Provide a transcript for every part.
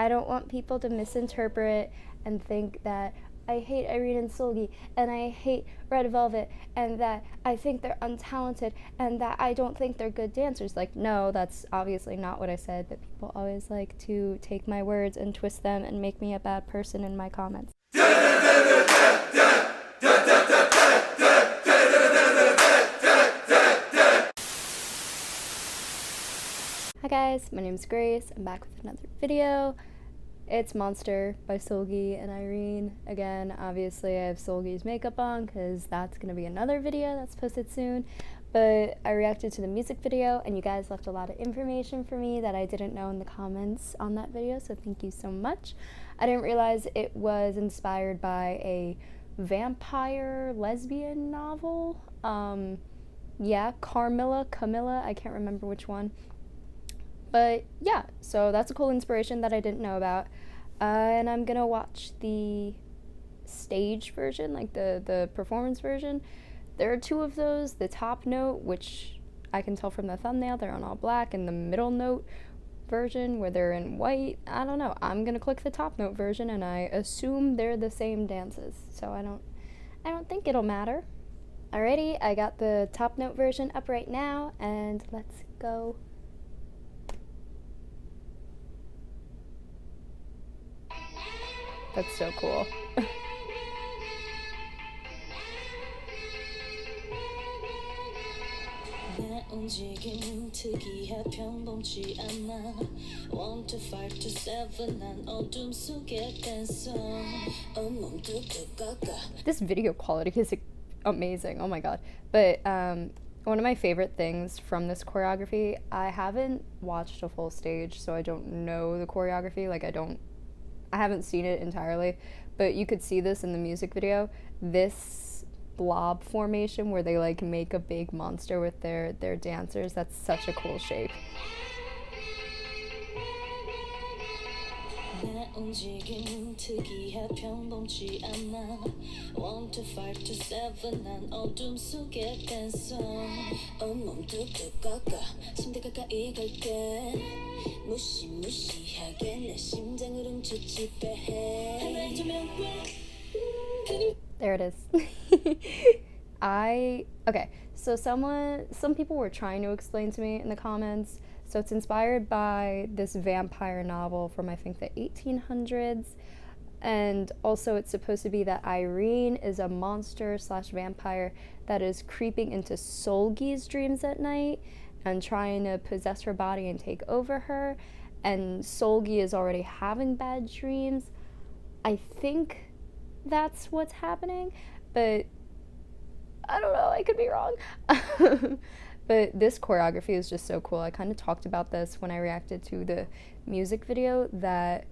I don't want people to misinterpret and think that I hate Irene Seulgi and I hate Red Velvet and that I think they're untalented and that I don't think they're good dancers. Like, no, that's obviously not what I said, but people always like to take my words and twist them and make me a bad person in my comments. Hi guys, my name's Grace. I'm back with another video. It's Monster by Seulgi and Irene. Again, obviously I have Seulgi's makeup on because that's going to be another video that's posted soon. But I reacted to the music video and you guys left a lot of information for me that I didn't know in the comments on that video, so thank you so much. I didn't realize it was inspired by a vampire lesbian novel. Yeah, Camilla, I can't remember which one. But yeah, so that's a cool inspiration that I didn't know about. And I'm gonna watch the stage version, like the performance version. There are two of those, the top note, which I can tell from the thumbnail, they're on all black, and the middle note version where they're in white. I don't know, I'm gonna click the top note version and I assume they're the same dances. So I don't think it'll matter. Alrighty, I got the top note version up right now and let's go. That's so cool. This video quality is amazing, oh my god. But one of my favorite things from this choreography, I haven't watched a full stage, so I don't know the choreography, like I haven't seen it entirely, but you could see this in the music video. This blob formation where they like make a big monster with their dancers, that's such a cool shape. There it is. Okay, so some people were trying to explain to me in the comments. So it's inspired by this vampire novel from I think the 1800s. And also it's supposed to be that Irene is a monster / vampire that is creeping into Seulgi's dreams at night and trying to possess her body and take over her. And Seulgi is already having bad dreams. I think that's what's happening, but I don't know, I could be wrong. But this choreography is just so cool. I kind of talked about this when I reacted to the music video, that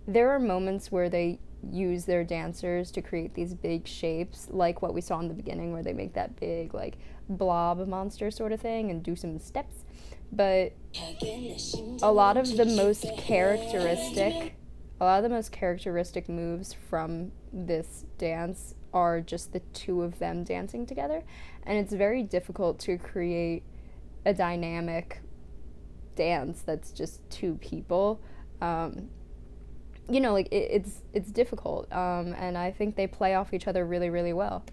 there are moments where they use their dancers to create these big shapes, like what we saw in the beginning where they make that big like blob monster sort of thing and do some steps. But a lot of the most characteristic moves from this dance are just the two of them dancing together, and it's very difficult to create a dynamic dance that's just two people. You know, like it's difficult, and I think they play off each other really, really well.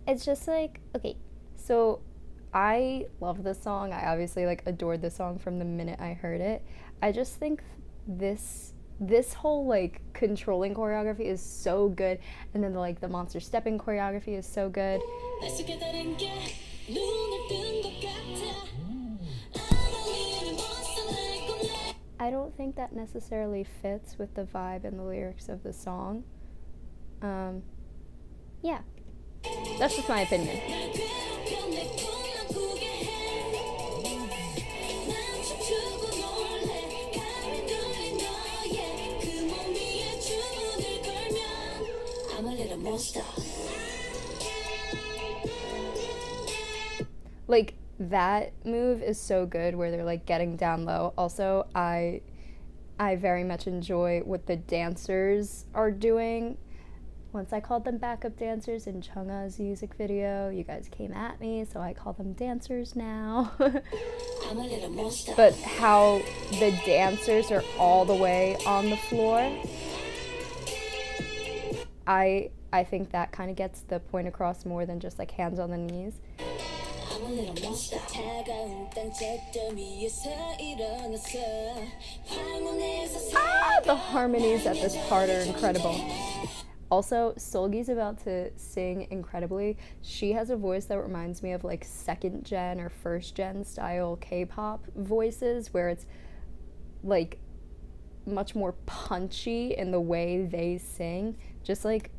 It's just like, okay, so I love this song. I obviously like adored this song from the minute I heard it. I just think this whole like controlling choreography is so good, and then the monster stepping choreography is so good. I don't think that necessarily fits with the vibe and the lyrics of the song. Yeah, that's just my opinion. Like, that move is so good where they're like getting down low. Also, I very much enjoy what the dancers are doing. Once I called them backup dancers in Chungha's music video. You guys came at me, so I call them dancers now. But how the dancers are all the way on the floor, I think that kind of gets the point across more than just like hands on the knees. The harmonies at this part are incredible. Also, Seulgi's about to sing incredibly. She has a voice that reminds me of like second gen or first gen style K-pop voices, where it's like much more punchy in the way they sing. Just like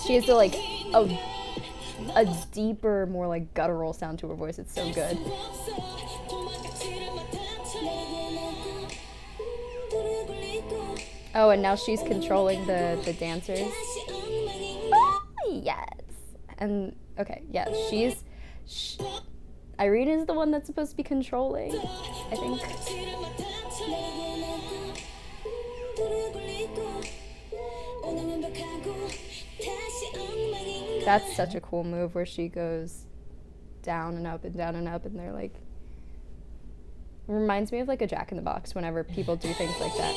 she has like a deeper, more like guttural sound to her voice. It's so good. Oh, and now she's controlling the dancers. Oh, yes. And okay, yeah, Irene is the one that's supposed to be controlling, I think. That's such a cool move where she goes down and up and down and up, and they're like, reminds me of like a Jack in the Box whenever people do things like that.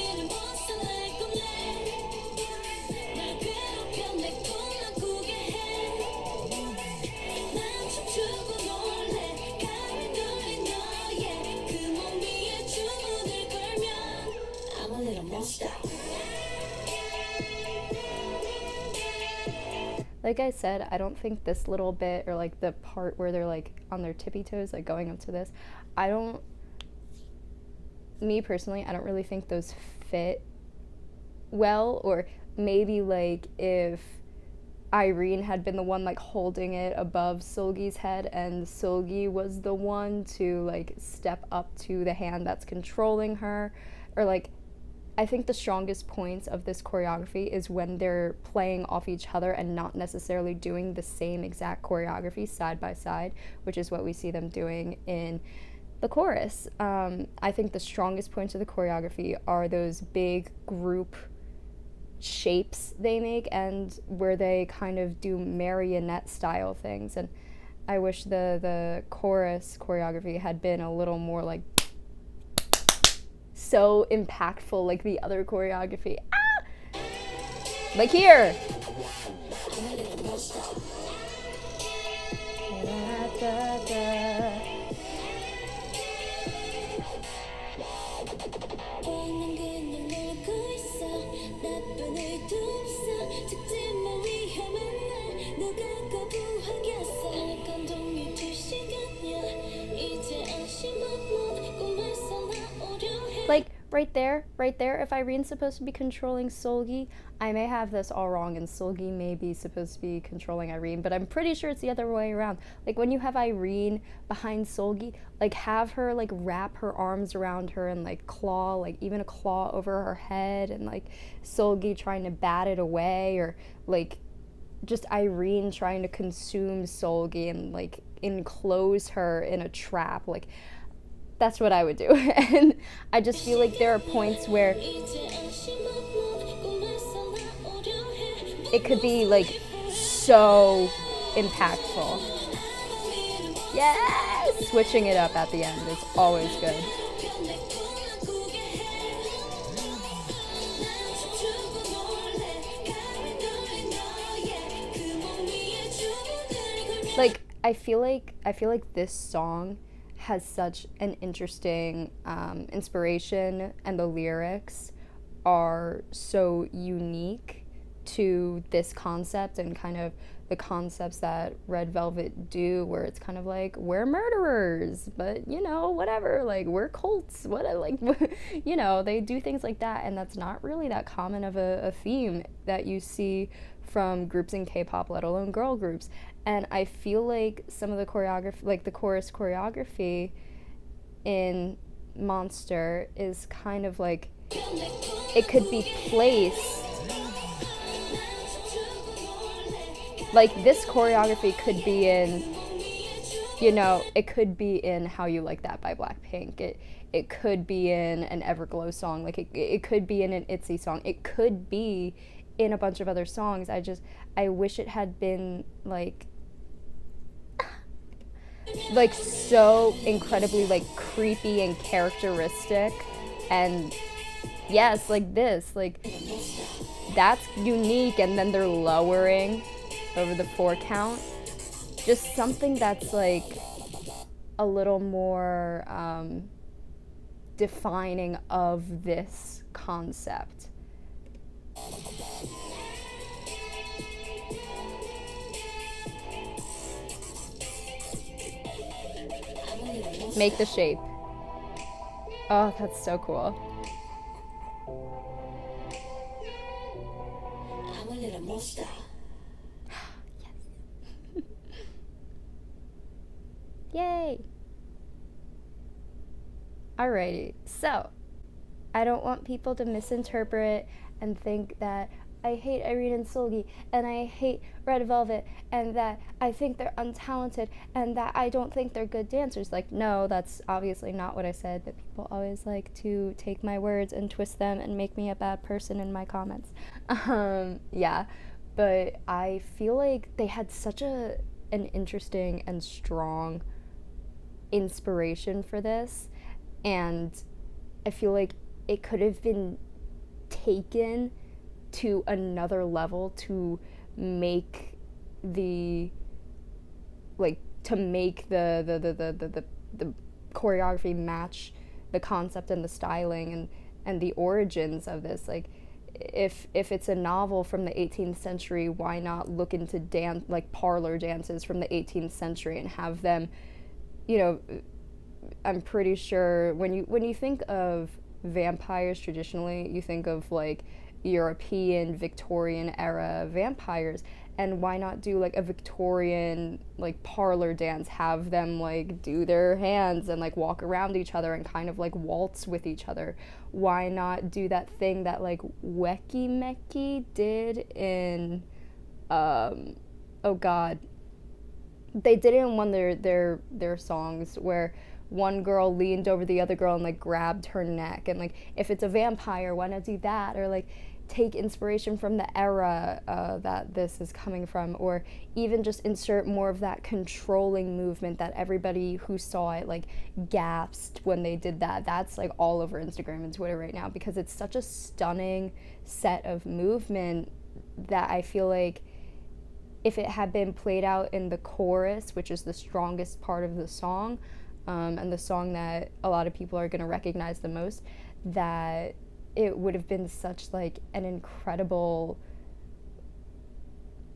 Like I said, I don't think this little bit, or like the part where they're like on their tippy toes, like going up to this, me personally, I don't really think those fit well. Or maybe like if Irene had been the one like holding it above Seulgi's head, and Seulgi was the one to like step up to the hand that's controlling her, or like, I think the strongest points of this choreography is when they're playing off each other and not necessarily doing the same exact choreography side by side, which is what we see them doing in the chorus. I think the strongest points of the choreography are those big group shapes they make, and where they kind of do marionette style things. And I wish the chorus choreography had been a little more like so impactful like the other choreography. Like here. Like, right there, if Irene's supposed to be controlling Seulgi, I may have this all wrong, and Seulgi may be supposed to be controlling Irene, but I'm pretty sure it's the other way around. Like, when you have Irene behind Seulgi, like, have her, like, wrap her arms around her and, like, claw, like, even a claw over her head, and, like, Seulgi trying to bat it away, or, like, just Irene trying to consume Seulgi and, like, enclose her in a trap. Like, that's what I would do. And I just feel like there are points where it could be like so impactful. Yes! Switching it up at the end is always good. Like, I feel like this song has such an interesting inspiration, and the lyrics are so unique to this concept and kind of the concepts that Red Velvet do, where it's kind of like, we're murderers, but, you know, whatever, like, we're cults, what, like, you know, they do things like that, and that's not really that common of a theme that you see from groups in K-pop, let alone girl groups. And I feel like some of the choreography, like the chorus choreography in Monster, is kind of like, it could be placed like, this choreography could be in, you know, it could be in How You Like That by Blackpink. It could be in an Everglow song. Like, it could be in an ITZY song. It could be in a bunch of other songs. I wish it had been, like so incredibly, like, creepy and characteristic. And yes, like this, like, that's unique. And then they're lowering over the 4 count. Just something that's, like, a little more defining of this concept. Make the shape. Oh, that's so cool. I'm a little monster. Yes. Yay. Alrighty, so I don't want people to misinterpret and think that I hate Irene Seulgi and I hate Red Velvet and that I think they're untalented and that I don't think they're good dancers. Like, no, that's obviously not what I said, but people always like to take my words and twist them and make me a bad person in my comments. Yeah, but I feel like they had such an interesting and strong inspiration for this, and I feel like it could have been taken to another level to make the choreography match the concept and the styling and the origins of this. Like, if it's a novel from the 18th century, why not look into dance, like parlor dances from the 18th century, and have them, you know, I'm pretty sure when you think of vampires traditionally, you think of, like, European Victorian era vampires, and why not do, like, a Victorian, like, parlor dance, have them, like, do their hands and, like, walk around each other and kind of, like, waltz with each other? Why not do that thing that, like, Weki Meki did in oh god, they did it in one of their songs, where one girl leaned over the other girl and, like, grabbed her neck. And, like, if it's a vampire, why not do that? Or, like, take inspiration from the era that this is coming from, or even just insert more of that controlling movement that everybody who saw it, like, gasped when they did that. That's, like, all over Instagram and Twitter right now, because it's such a stunning set of movement that I feel like if it had been played out in the chorus, which is the strongest part of the song, and the song that a lot of people are going to recognize the most, that it would have been such, like, an incredible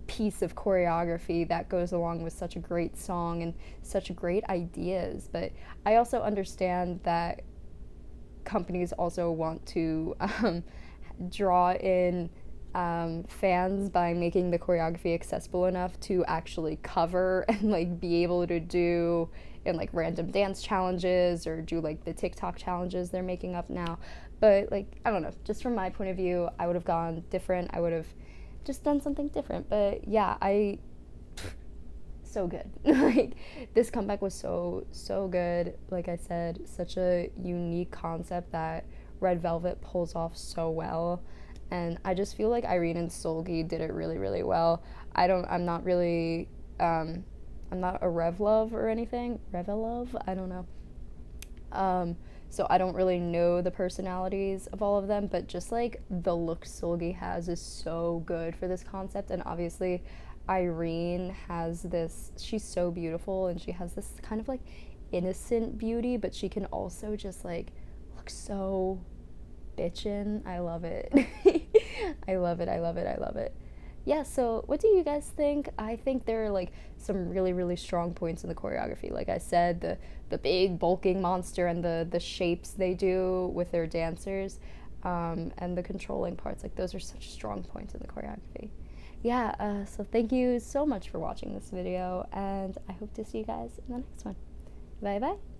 piece of choreography that goes along with such a great song and such great ideas. But I also understand that companies also want to draw in fans by making the choreography accessible enough to actually cover and, like, be able to do in, like, random dance challenges or do, like, the TikTok challenges they're making up now. But, like, I don't know, just from my point of view, I would have gone different. I would have just done something different. But yeah, so good. Like, this comeback was so good. Like I said, such a unique concept that Red Velvet pulls off so well. And I just feel like Irene Seulgi did it really, really well. I'm not really, I'm not a Revlove or anything. Revelove? I don't know. So I don't really know the personalities of all of them, but just, like, the look Seulgi has is so good for this concept. And obviously Irene has this, she's so beautiful, and she has this kind of, like, innocent beauty, but she can also just, like, look so bitchin'. I love it. I love it, I love it, I love it. Yeah, so what do you guys think? I think there are, like, some really, really strong points in the choreography. Like I said, the big bulking monster and the shapes they do with their dancers, and the controlling parts. Like, those are such strong points in the choreography. Yeah, so thank you so much for watching this video, and I hope to see you guys in the next one. Bye bye.